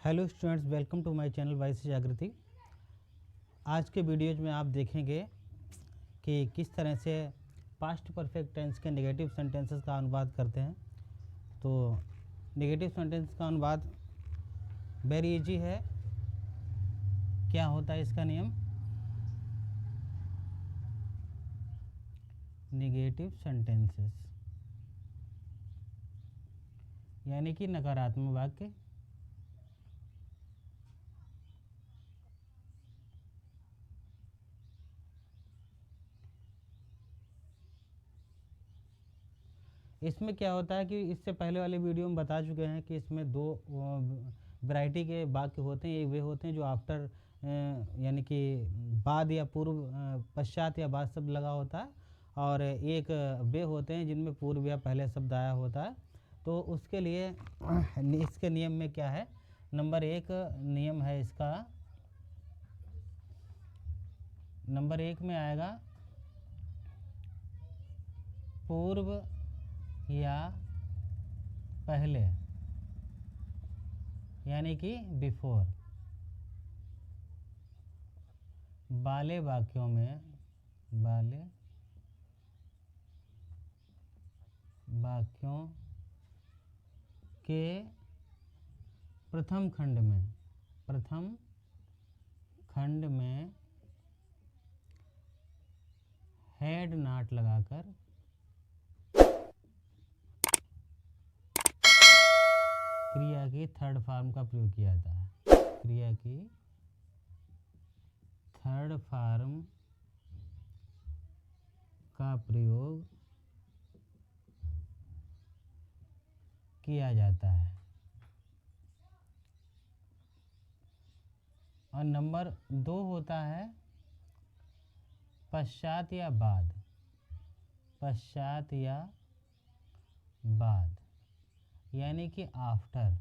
Hello students, welcome to my channel wise Jagriti. आज के videos में आप देखेंगे कि किस तरह से पास्ट परफेक्ट टेंस के नेगेटिव सेंटेंसेस का अनुवाद करते हैं। तो नेगेटिव सेंटेंस का अनुवाद वेरी इजी है। क्या होता है इसका नियम? नेगेटिव सेंटेंसेस यानी कि नकारात्मक वाक्य इसमें क्या होता है कि इससे पहले वाले वीडियो में बता चुके हैं कि इसमें दो वैरायटी के वाक्य होते हैं। एक वे होते हैं जो आफ्टर यानी कि बाद या पूर्व, पश्चात या बाद शब्द लगा होता है, और एक वे होते हैं जिनमें पूर्व या पहले शब्द आया होता है। तो उसके लिए इसके नियम में क्या है, नंबर एक नियम है इसका, नंबर एक में आएगा पूर्व या पहले यानी कि बिफोर वाले वाक्यों में, वाले वाक्यों के प्रथम खंड में हैड नॉट लगाकर क्रिया की थर्ड फॉर्म का प्रयोग किया जाता है। क्रिया की थर्ड फॉर्म का प्रयोग किया जाता है। और नंबर दो होता है पश्चात या बाद, पश्चात या बाद यानी कि आफ्टर,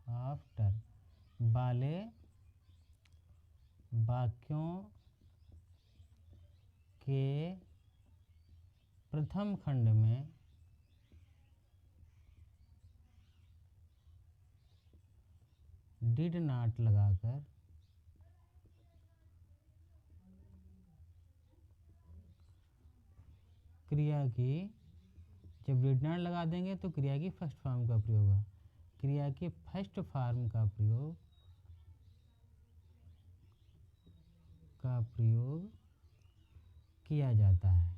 आफ्टर वाले वाक्यों के प्रथम खंड में डिड नॉट लगाकर क्रिया की, जब डिड नॉट लगा देंगे तो क्रिया की फर्स्ट फॉर्म का प्रयोग होगा। क्रिया के फर्स्ट फॉर्म का प्रयोग किया जाता है।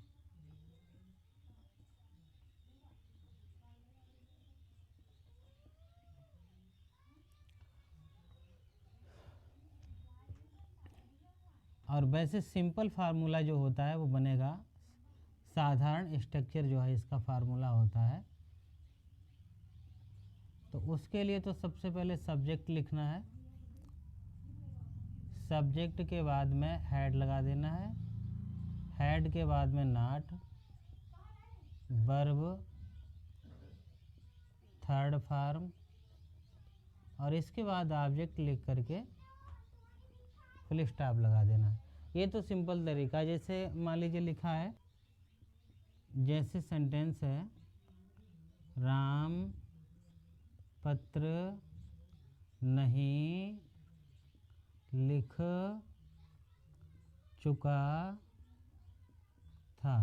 और वैसे सिंपल फार्मूला जो होता है वो बनेगा, साधारण स्ट्रक्चर जो है इसका फार्मूला होता है। तो उसके लिए तो सबसे पहले सब्जेक्ट लिखना है, सब्जेक्ट के बाद में हैड लगा देना है, हैड के बाद में नॉट, वर्ब थर्ड फॉर्म, और इसके बाद ऑब्जेक्ट लिख करके फुल स्टॉप लगा देना है। ये तो सिंपल तरीका। जैसे मान लीजिए लिखा है, जैसे सेंटेंस है, राम पत्र नहीं लिख चुका था।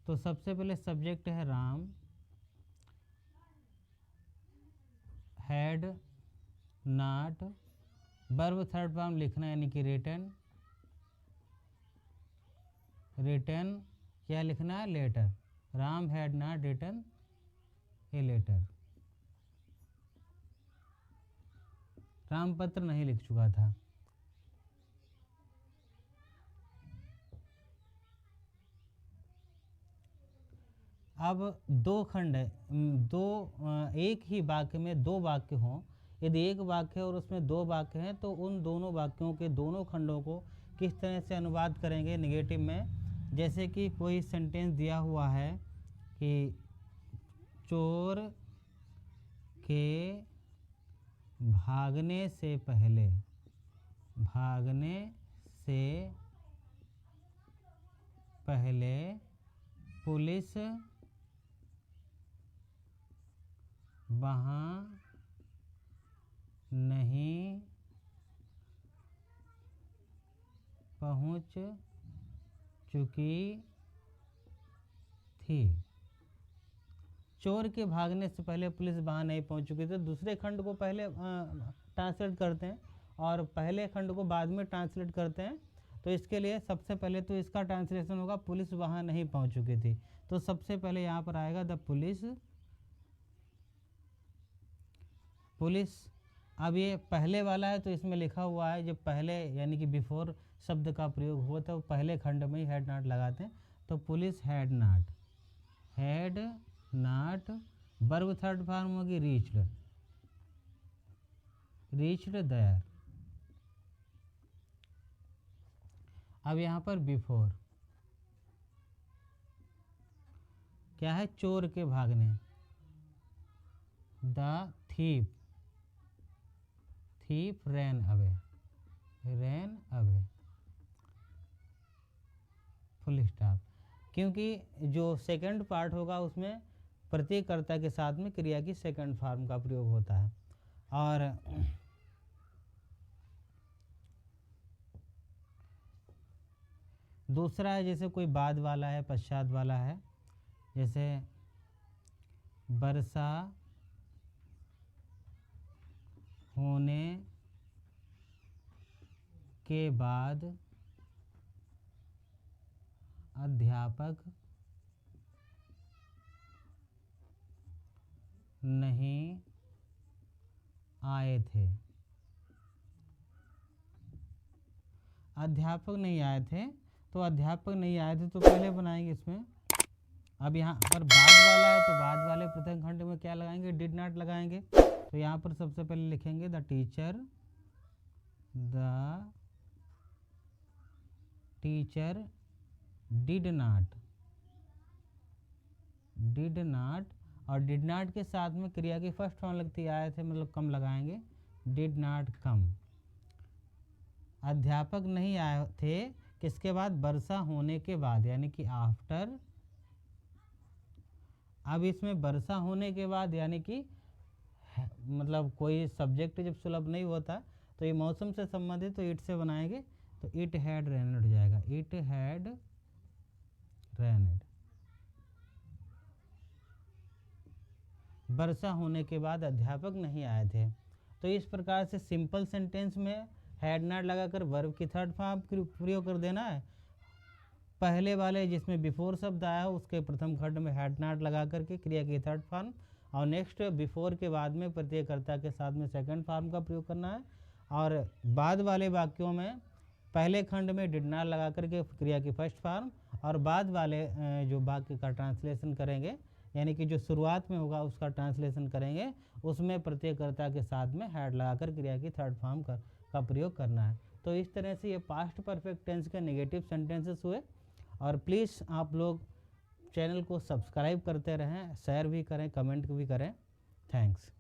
तो सबसे पहले सब्जेक्ट है Ram, had not, verb third form लिखना यानी कि रिटन, रिटन क्या लिखना है, letter. Ram had not written a letter, Ram पत्र नहीं लिख चुका था। अब दो खंड है, एक ही वाक्य में दो वाक्य हों, यदि एक वाक्य है और उसमें दो वाक्य हैं तो उन दोनों वाक्यों के दोनों खंडों को किस तरह से अनुवाद करेंगे नेगेटिव में। जैसे कि कोई सेंटेंस दिया हुआ है कि चोर के भागने से पहले, भागने से पहले पुलिस वहाँ नहीं पहुँच चुकी थी। चोर के भागने से पहले पुलिस वहाँ नहीं पहुँच चुकी थी। दूसरे खंड को पहले ट्रांसलेट करते हैं और पहले खंड को बाद में ट्रांसलेट करते हैं। तो इसके लिए सबसे पहले तो इसका ट्रांसलेशन होगा पुलिस वहाँ नहीं पहुँच चुकी थी। तो सबसे पहले यहाँ पर आएगा द पुलिस। अब ये पहले वाला है तो इसमें लिखा हुआ है जब पहले यानी कि बिफोर शब्द का प्रयोग हुआ तो पहले खंड में ही हैड नॉट लगाते हैं। तो police had not verb third form होगी रीच्ड देयर। अब यहाँ पर बिफोर क्या है, चोर के भागने। The thief ran away full stop. क्योंकि जो सेकंड पार्ट होगा उसमें प्रत्ययकर्ता के साथ में क्रिया की सेकंड फॉर्म का प्रयोग होता है। और दूसरा है जैसे कोई बाद वाला है, पश्चात वाला है, जैसे वर्षा होने के बाद अध्यापक नहीं आए थे। अध्यापक नहीं आए थे तो अध्यापक नहीं आए थे तो पहले बनाएंगे इसमें। अब यहाँ पर बाद वाला है तो बाद वाले प्रथम खंड में क्या लगाएंगे, डिड नॉट लगाएंगे। तो यहाँ पर सबसे पहले लिखेंगे द टीचर डिड नॉट और डिड नॉट के साथ में क्रिया की फर्स्ट फॉर्म लगती है आए थे मतलब कम लगाएंगे, डिड नॉट कम। अध्यापक नहीं आए थे किसके बाद, वर्षा होने के बाद यानी कि आफ्टर। अब इसमें वर्षा होने के बाद यानी कि मतलब कोई सब्जेक्ट जब सुलभ नहीं होता तो ये मौसम से संबंधित तो इट से बनाएंगे तो इट हैड रेनेड हो जाएगा, इट हैड रेनेड। वर्षा होने के बाद अध्यापक नहीं आए थे। तो इस प्रकार से सिंपल सेंटेंस में हैड नॉट लगाकर वर्ब की थर्ड फॉर्म प्रयोग कर देना है। पहले वाले जिसमें बिफोर शब्द आया है उसके प्रथम खंड में हैड नॉट लगा करके क्रिया की थर्ड फॉर्म, और नेक्स्ट बिफोर के बाद में प्रत्ययकर्ता के साथ में सेकंड फॉर्म का प्रयोग करना है। और बाद वाले वाक्यों में पहले खंड में डिड नॉट लगा करके क्रिया की फर्स्ट फॉर्म, और बाद वाले जो वाक्य का ट्रांसलेशन करेंगे यानी कि जो शुरुआत में होगा उसका ट्रांसलेशन करेंगे उसमें प्रत्ययकर्ता के साथ में हैड लगाकर क्रिया की थर्ड फॉर्म का प्रयोग करना है। तो इस तरह से ये पास्ट परफेक्ट टेंस के नेगेटिव सेंटेंसेस हुए। और प्लीज़ आप लोग चैनल को सब्सक्राइब करते रहें, शेयर भी करें, कमेंट भी करें। थैंक्स।